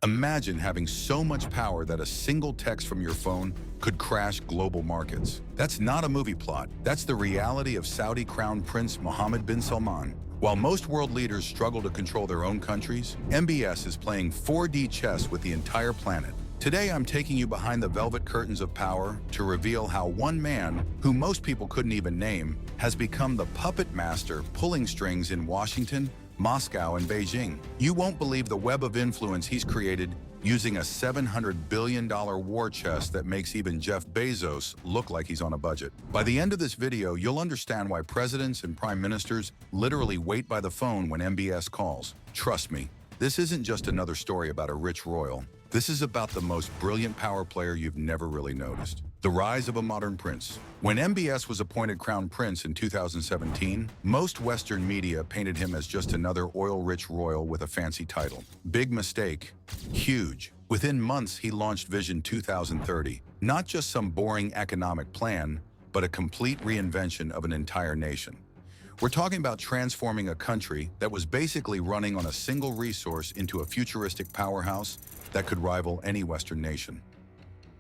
Imagine having so much power that a single text from your phone could crash global markets. That's not a movie plot. That's the reality of Saudi Crown Prince Mohammed bin Salman. While most world leaders struggle to control their own countries, MBS is playing 4D chess with the entire planet. Today, I'm taking you behind the velvet curtains of power to reveal how one man, who most people couldn't even name, has become the puppet master pulling strings in Washington, Moscow, and Beijing. You won't believe the web of influence he's created using a $700 billion war chest that makes even Jeff Bezos look like he's on a budget. By the end of this video, you'll understand why presidents and prime ministers literally wait by the phone when MBS calls. Trust me, this isn't just another story about a rich royal. This is about the most brilliant power player you've never really noticed. The rise of a modern prince. When MBS was appointed crown prince in 2017, most Western media painted him as just another oil-rich royal with a fancy title. Big mistake. Huge. Within months, he launched Vision 2030. Not just some boring economic plan, but a complete reinvention of an entire nation. We're talking about transforming a country that was basically running on a single resource into a futuristic powerhouse that could rival any Western nation.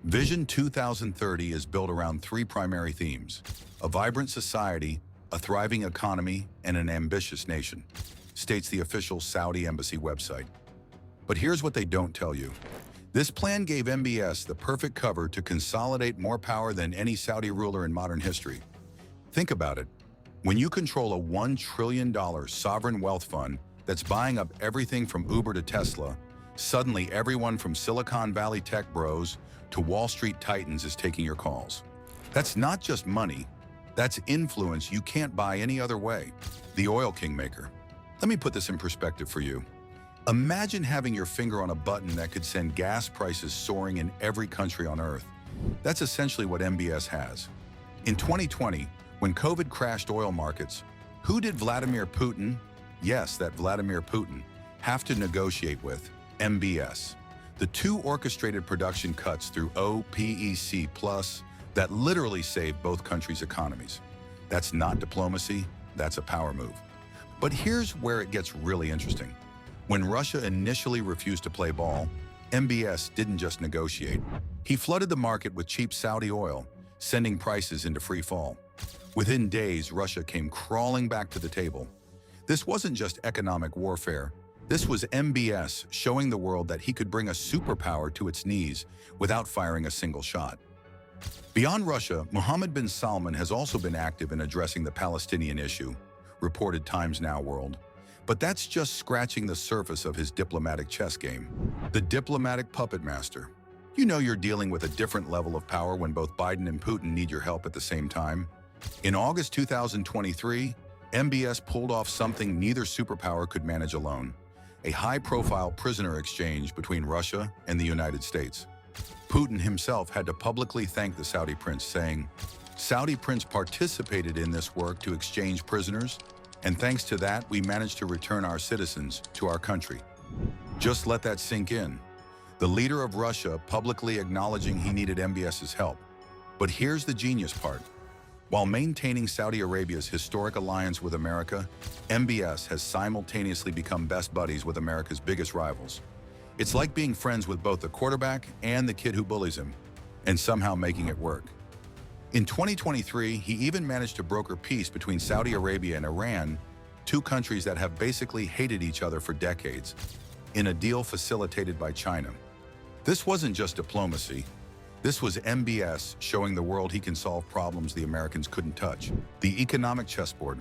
Vision 2030 is built around three primary themes: a vibrant society, a thriving economy, and an ambitious nation, states the official Saudi embassy website. But here's what they don't tell you. This plan gave MBS the perfect cover to consolidate more power than any Saudi ruler in modern history. Think about it. When you control a $1 trillion sovereign wealth fund that's buying up everything from Uber to Tesla, suddenly everyone from Silicon Valley tech bros to Wall Street titans is taking your calls. That's not just money, that's influence you can't buy any other way. The oil kingmaker. Let me put this in perspective for you. Imagine having your finger on a button that could send gas prices soaring in every country on Earth. That's essentially what MBS has. In 2020, when COVID crashed oil markets, who did Vladimir Putin, yes, that Vladimir Putin, have to negotiate with? MBS. The two orchestrated production cuts through OPEC+ that literally saved both countries' economies. That's not diplomacy, that's a power move. But here's where it gets really interesting. When Russia initially refused to play ball, MBS didn't just negotiate. He flooded the market with cheap Saudi oil, sending prices into free fall. Within days, Russia came crawling back to the table. This wasn't just economic warfare. This was MBS showing the world that he could bring a superpower to its knees without firing a single shot. Beyond Russia, Mohammed bin Salman has also been active in addressing the Palestinian issue, reported Times Now World. But that's just scratching the surface of his diplomatic chess game. The diplomatic puppet master. You know you're dealing with a different level of power when both Biden and Putin need your help at the same time. In August 2023, MBS pulled off something neither superpower could manage alone: a high-profile prisoner exchange between Russia and the United States. Putin himself had to publicly thank the Saudi prince, saying, "Saudi prince participated in this work to exchange prisoners, and thanks to that, we managed to return our citizens to our country." Just let that sink in. The leader of Russia publicly acknowledging he needed MBS's help. But here's the genius part. While maintaining Saudi Arabia's historic alliance with America, MBS has simultaneously become best buddies with America's biggest rivals. It's like being friends with both the quarterback and the kid who bullies him, and somehow making it work. In 2023, he even managed to broker peace between Saudi Arabia and Iran, two countries that have basically hated each other for decades, in a deal facilitated by China. This wasn't just diplomacy. This was MBS showing the world he can solve problems the Americans couldn't touch. The economic chessboard.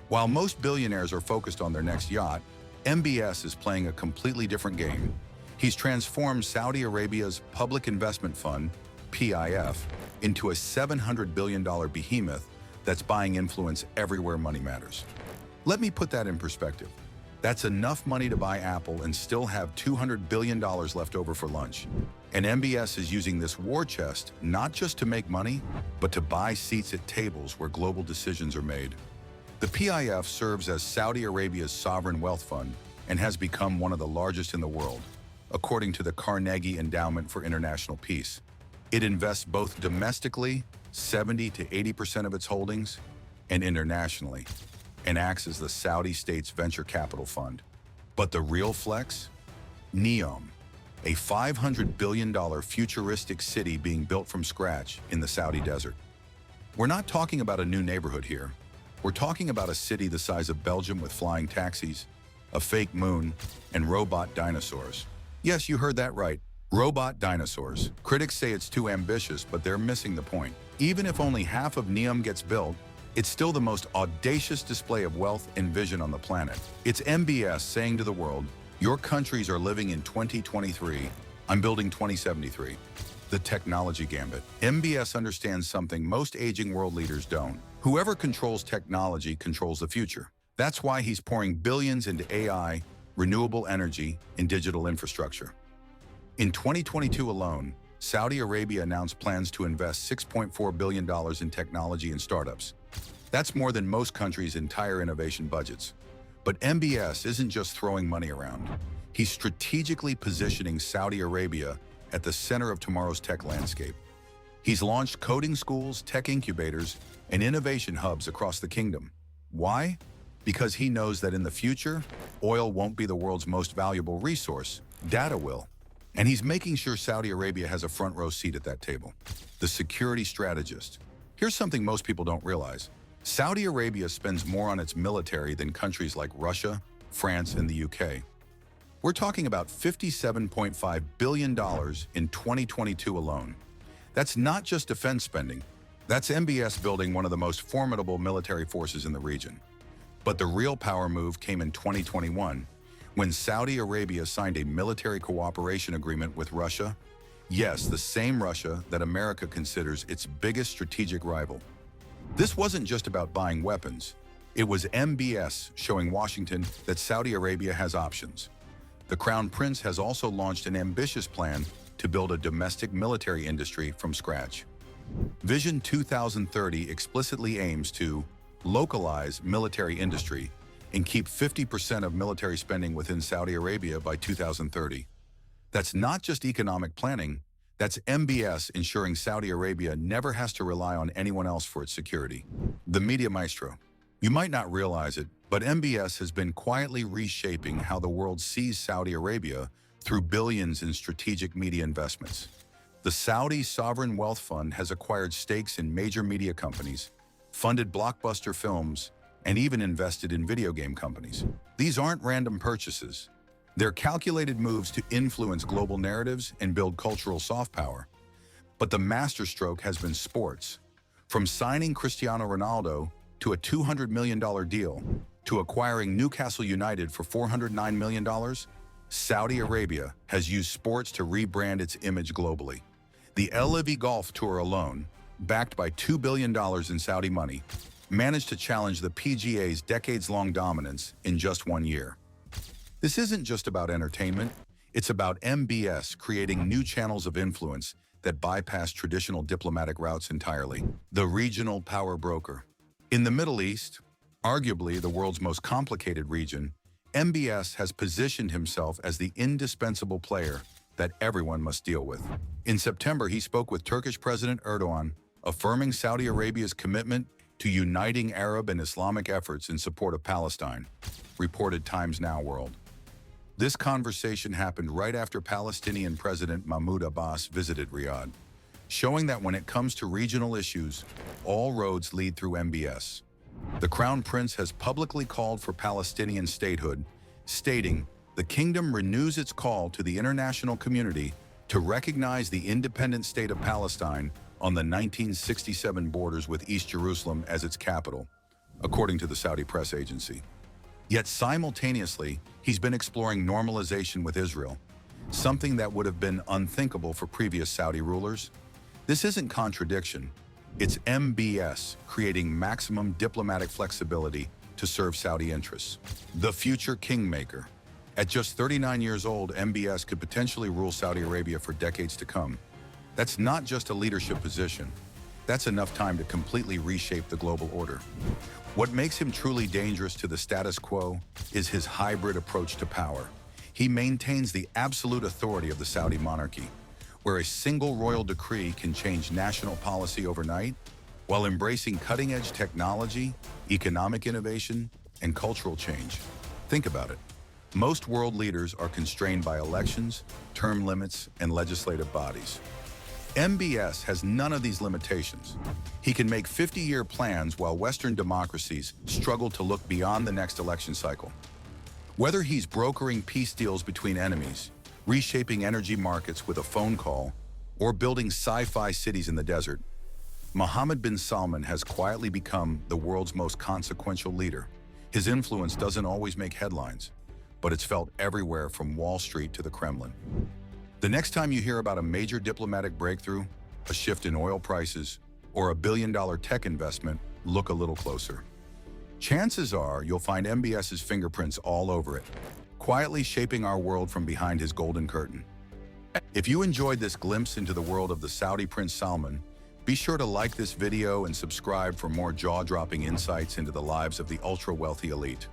While most billionaires are focused on their next yacht, MBS is playing a completely different game. He's transformed Saudi Arabia's Public Investment Fund, PIF, into a $700 billion behemoth that's buying influence everywhere money matters. Let me put that in perspective. That's enough money to buy Apple and still have $200 billion left over for lunch. And MBS is using this war chest not just to make money, but to buy seats at tables where global decisions are made. The PIF serves as Saudi Arabia's sovereign wealth fund and has become one of the largest in the world, according to the Carnegie Endowment for International Peace. It invests both domestically, 70 to 80% of its holdings, and internationally, and acts as the Saudi state's venture capital fund. But the real flex? NEOM. a $500 billion futuristic city being built from scratch in the Saudi desert. We're not talking about a new neighborhood here. We're talking about a city the size of Belgium with flying taxis, a fake moon, and robot dinosaurs. Yes, you heard that right. Robot dinosaurs. Critics say it's too ambitious, but they're missing the point. Even if only half of Neom gets built, it's still the most audacious display of wealth and vision on the planet. It's MBS saying to the world, your countries are living in 2023, I'm building 2073. The technology gambit. MBS understands something most aging world leaders don't. Whoever controls technology controls the future. That's why he's pouring billions into AI, renewable energy, and digital infrastructure. In 2022 alone, Saudi Arabia announced plans to invest $6.4 billion in technology and startups. That's more than most countries' entire innovation budgets. But MBS isn't just throwing money around. He's strategically positioning Saudi Arabia at the center of tomorrow's tech landscape. He's launched coding schools, tech incubators, and innovation hubs across the kingdom. Why? Because he knows that in the future, oil won't be the world's most valuable resource, data will. And he's making sure Saudi Arabia has a front row seat at that table. The security strategist. Here's something most people don't realize. Saudi Arabia spends more on its military than countries like Russia, France, and the UK. We're talking about $57.5 billion in 2022 alone. That's not just defense spending. That's MBS building one of the most formidable military forces in the region. But the real power move came in 2021, when Saudi Arabia signed a military cooperation agreement with Russia. Yes, the same Russia that America considers its biggest strategic rival. This wasn't just about buying weapons. It was MBS showing Washington that Saudi Arabia has options. The Crown Prince has also launched an ambitious plan to build a domestic military industry from scratch. Vision 2030 explicitly aims to localize military industry and keep 50% of military spending within Saudi Arabia by 2030. That's not just economic planning, that's MBS ensuring Saudi Arabia never has to rely on anyone else for its security. The media maestro. You might not realize it, but MBS has been quietly reshaping how the world sees Saudi Arabia through billions in strategic media investments. The Saudi Sovereign Wealth Fund has acquired stakes in major media companies, funded blockbuster films, and even invested in video game companies. These aren't random purchases. They're calculated moves to influence global narratives and build cultural soft power. But the masterstroke has been sports. From signing Cristiano Ronaldo to a $200 million deal, to acquiring Newcastle United for $409 million, Saudi Arabia has used sports to rebrand its image globally. The El Livi Golf Tour alone, backed by $2 billion in Saudi money, managed to challenge the PGA's decades-long dominance in just 1 year. This isn't just about entertainment, it's about MBS creating new channels of influence that bypass traditional diplomatic routes entirely. The regional power broker. In the Middle East, arguably the world's most complicated region, MBS has positioned himself as the indispensable player that everyone must deal with. In September, he spoke with Turkish President Erdogan, affirming Saudi Arabia's commitment to uniting Arab and Islamic efforts in support of Palestine, reported Times Now World. This conversation happened right after Palestinian President Mahmoud Abbas visited Riyadh, showing that when it comes to regional issues, all roads lead through MBS. The Crown Prince has publicly called for Palestinian statehood, stating, "The kingdom renews its call to the international community to recognize the independent state of Palestine on the 1967 borders with East Jerusalem as its capital," according to the Saudi press agency. Yet simultaneously, he's been exploring normalization with Israel, something that would have been unthinkable for previous Saudi rulers. This isn't contradiction. It's MBS creating maximum diplomatic flexibility to serve Saudi interests. The future kingmaker. At just 39 years old, MBS could potentially rule Saudi Arabia for decades to come. That's not just a leadership position. That's enough time to completely reshape the global order. What makes him truly dangerous to the status quo is his hybrid approach to power. He maintains the absolute authority of the Saudi monarchy, where a single royal decree can change national policy overnight, while embracing cutting-edge technology, economic innovation, and cultural change. Think about it. Most world leaders are constrained by elections, term limits, and legislative bodies. MBS has none of these limitations. He can make 50-year plans while Western democracies struggle to look beyond the next election cycle. Whether he's brokering peace deals between enemies, reshaping energy markets with a phone call, or building sci-fi cities in the desert, Mohammed bin Salman has quietly become the world's most consequential leader. His influence doesn't always make headlines, but it's felt everywhere from Wall Street to the Kremlin. The next time you hear about a major diplomatic breakthrough, a shift in oil prices, or a billion-dollar tech investment, look a little closer. Chances are you'll find MBS's fingerprints all over it, quietly shaping our world from behind his golden curtain. If you enjoyed this glimpse into the world of the Saudi Prince Salman, be sure to like this video and subscribe for more jaw-dropping insights into the lives of the ultra-wealthy elite.